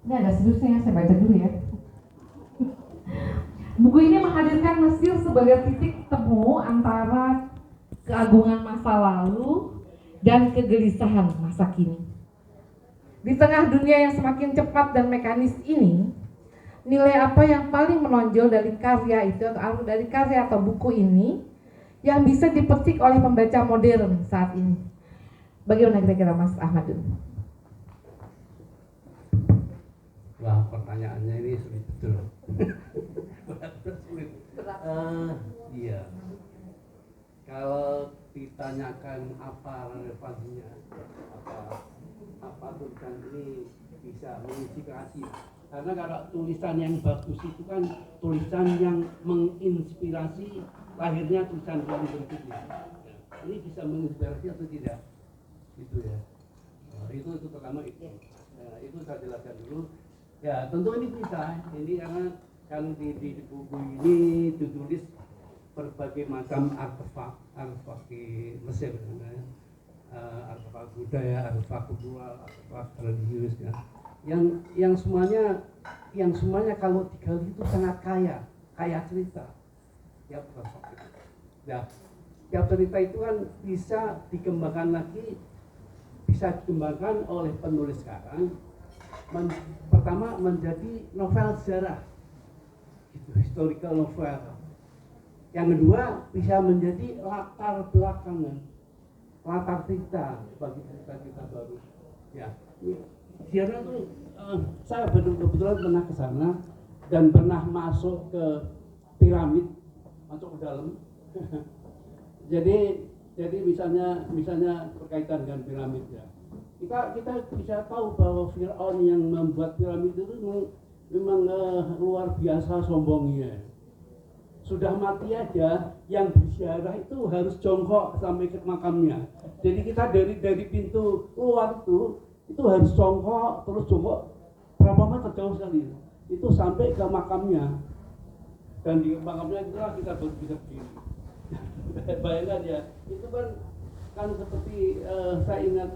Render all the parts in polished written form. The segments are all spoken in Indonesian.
Ini ada seriusnya, saya baca dulu ya. Buku ini menghadirkan Mesir sebagai titik temu antara keagungan masa lalu dan kegelisahan masa kini. Di tengah dunia yang semakin cepat dan mekanis ini, nilai apa yang paling menonjol dari karya itu atau dari karya atau buku ini yang bisa dipetik oleh pembaca modern saat ini? Bagaimana kira-kira Mas Ahmadun? Wah, pertanyaannya ini sulit betul. Sulit. Iya. Kalau ditanyakan apa relevansinya, apa tulisan ini bisa menginspirasi. Karena kalau tulisan yang bagus itu kan tulisan yang menginspirasi lahirnya tulisan yang berikutnya. Ini bisa menginspirasi atau tidak? Itu ya. Itu pertama itu. Itu saya jelaskan dulu. Ya, tentu ini bisa. Ini karena kan di buku ini ditulis berbagai macam artefak di Mesir, artefak budaya, artefak kultural, artefak religius ya. Yang semuanya kalau digali itu sangat kaya cerita. Ya, ya, tiap cerita itu kan bisa dikembangkan lagi, bisa dikembangkan oleh penulis sekarang. Pertama menjadi novel sejarah, gitu, historical novel. Yang kedua bisa menjadi latar belakangan, latar cerita bagi cerita-cerita baru. Ya, sejarah itu saya kebetulan pernah ke sana dan pernah masuk ke piramid, masuk ke dalam. jadi misalnya berkaitan dengan piramid ya. Kita bisa tahu bahwa Fir'aun yang membuat piramid itu memang luar biasa sombongnya. Sudah mati aja, yang berziarah itu harus jongkok sampai ke makamnya. Jadi kita dari pintu luar itu harus jongkok, terus jongkok berapa meter jauh sekali. Itu sampai ke makamnya. Dan di makamnya itulah kita baru bisa berdiri. Bayangkan ya, itu kan seperti saya ingat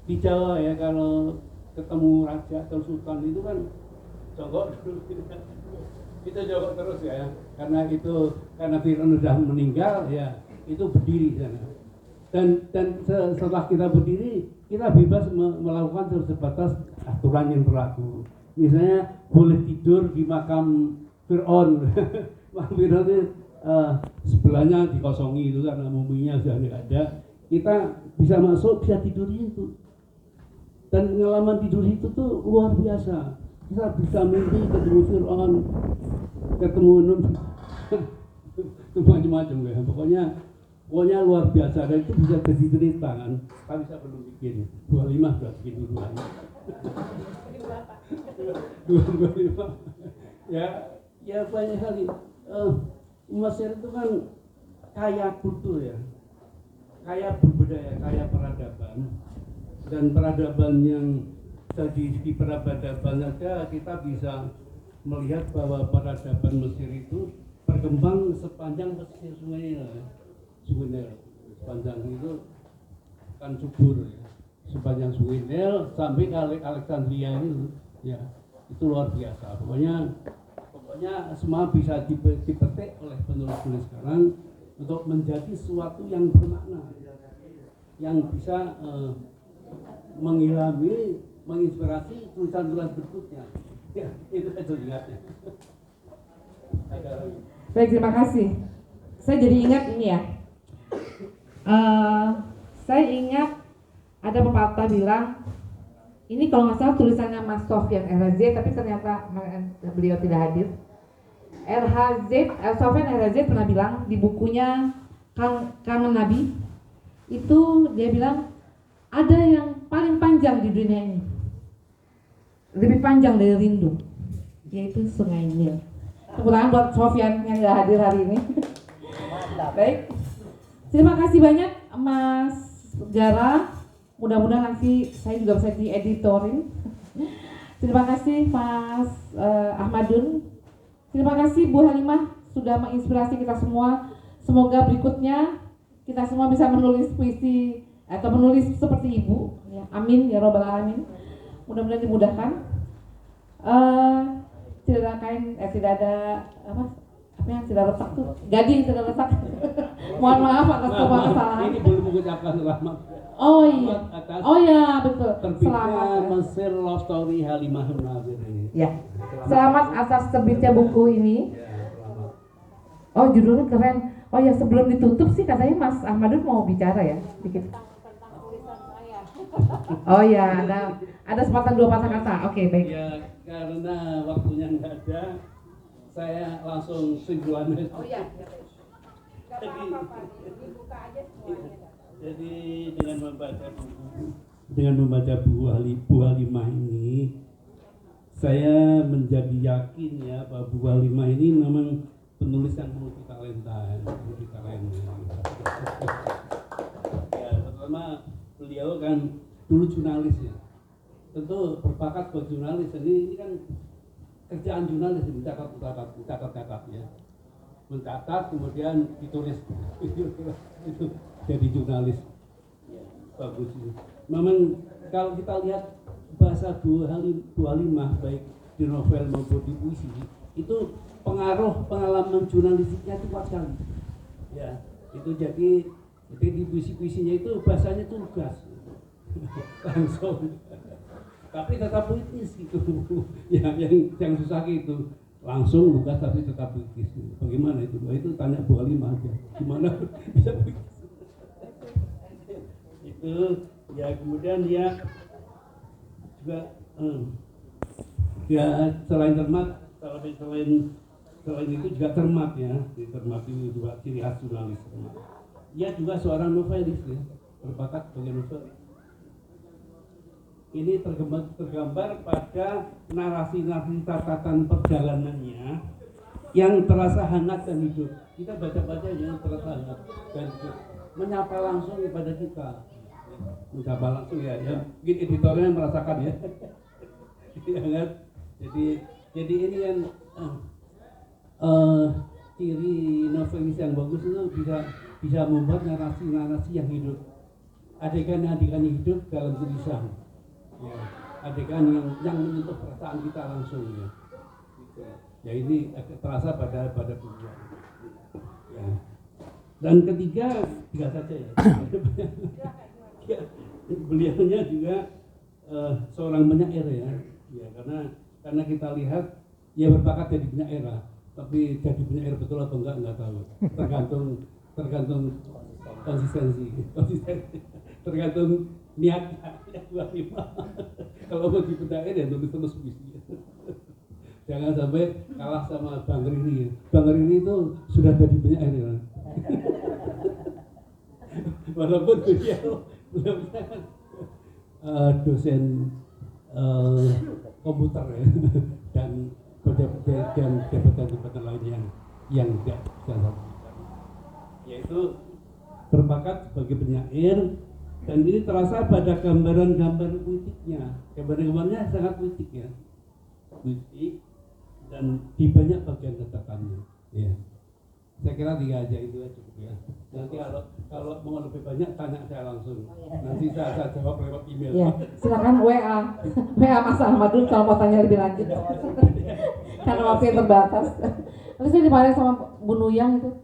di Jawa ya, kalau ketemu raja atau sultan itu kan jongkok dulu. Kita jongkok terus ya, karena Fir'aun sudah meninggal ya, itu berdiri sana. Dan setelah kita berdiri, kita bebas melakukan sebatas aturan yang berlaku. Misalnya boleh tidur di makam Fir'aun. Makam Fir'aun itu sebelahnya dikosongi itu karena muminya sudah tidak ada. Kita bisa masuk, bisa tidur di situ. Dan pengalaman tidur itu tuh luar biasa. Kita bisa mimpi ketemu Fir'aun, ketemu macam-macam ya. Pokoknya luar biasa. Dan itu bisa jadi cerita kan. Tapi saya belum bikin. 25 sudah bikin duluan. 25. Ya banyak kali. Mesir itu kan kaya kultur ya, kaya budaya, kaya peradaban. Dan peradaban yang di peradaban saja kita bisa melihat bahwa peradaban Mesir itu berkembang sepanjang pesisir Sungai Nil. Sepanjang itu kan subur ya. Sepanjang Sungai Nil sampai ke Alexandria itu ya, itu luar biasa. Pokoknya semua bisa dipetik oleh penulis-penulis sekarang untuk menjadi sesuatu yang bermakna, yang bisa mengilhami, menginspirasi tulisan-tulisan berikutnya. Ya, itu saja ingatnya. Baik, terima kasih. Saya jadi ingat ini ya. Saya ingat ada pepatah bilang, ini kalau nggak salah tulisannya Mas Sofyan RHZ, tapi ternyata beliau tidak hadir. Sofyan RHZ pernah bilang di bukunya Kangen Nabi, itu dia bilang ada yang paling panjang di dunia ini, lebih panjang dari rindu, yaitu Sungai Nil. Tepuk tangan buat Sofyan yang nggak hadir hari ini. Baik, terima kasih banyak Mas Jara. Mudah-mudahan nanti saya juga bisa dieditorin. Terima kasih Mas Ahmadun. Terima kasih Bu Halimah sudah menginspirasi kita semua. Semoga berikutnya kita semua bisa menulis puisi atau menulis seperti Ibu. Ya, amin ya robbal alamin. mudah-mudahan dimudahkan. Tidak ada kain, tidak ada apa yang tidak retak tuh, gading tidak retak. Mohon maaf atas semua kesalahan. Ini belum mengucapkan selamat. Oh iya, oh ya betul. Terbitnya Mesir Love Story Halimah Munawir ini. Ya, selamat atas terbitnya buku ini. Ya, selamat. Oh judulnya keren. Oh ya sebelum ditutup sih katanya Mas Ahmadun mau bicara ya sedikit. Oh ya ada sepatah dua patah kata. Oke baik. Ya karena waktunya nggak ada, saya langsung simpulan. Oh iya. Jadi dengan membaca buku Halimah ini, saya menjadi yakin ya bahwa Bu Halimah ini memang penulis yang multitalenta. Ya, pertama beliau kan dulu jurnalis ya, tentu berbakat buat jurnalis. Ini kan kerjaan jurnalis, mencatat ya, mencatat kemudian ditulis itu jadi jurnalis. Bagus ini. Memang kalau kita lihat bahasa Bu Halimah baik di novel maupun di puisi, itu pengaruh pengalaman jurnalistiknya itu kuat sekali. Ya, itu jadi di puisi-puisinya itu bahasanya itu lugas, langsung. Tapi tetap puitis gitu. yang susah gitu. Langsung lugas tapi tetap puitis. Bagaimana itu? Itu tanya Bu Halimah aja. Gimana bisa puitis? Itu ya, kemudian dia juga ya selain cermat, selain itu juga cermat ya. Cermat itu juga ciri khas jurnalis. Dia juga seorang novelis ya, berbakat sebagai novelis. Ini tergambar pada narasi-narasi catatan perjalanannya yang terasa hangat dan hidup. Kita baca-baca yang terasa hangat dan hidup, menyapa langsung kepada kita. Menyapa langsung ya, mungkin editornya merasakan ya. Hangat. Jadi ini yang ciri novelis yang bagus itu bisa membuat narasi-narasi yang hidup. Adegan-adegan hidup dalam tulisan. Ya, adegan yang menyentuh perasaan kita langsung ya. Gitu. Ya ini terasa pada buku. Ya. Dan ketiga saja ya. Ya, beliaunya juga seorang penyair ya. Ya karena kita lihat ya berbakat jadi penyair, tapi jadi penyair betul atau enggak tahu. Tergantung konsistensi. Tergantung niatnya Bu Halimah. Kalau mau jadi penyair ya tulis terus puisi. Jangan sampai kalah sama Bang Riri. Bang Riri itu sudah jadi penyair ya. Walaupun beliau dosen komputer ya, dan jabatan lain yang tidak bisa, yaitu berbakat sebagai penyair. Dan ini terasa pada gambaran-gambar puitiknya. Gambar-gambarnya sangat puitik ya, puitik dan di banyak bagian catatannya. Ya, saya kira 3 aja itu cukup ya. Nanti kalau mau lebih banyak tanya saya langsung. Nanti saya jawab lewat email. Ya, silakan WA Mas Ahmadun kalau mau tanya lebih lanjut. Karena waktu yang terbatas. Terus saya dimarahin sama Bu Nuyang itu.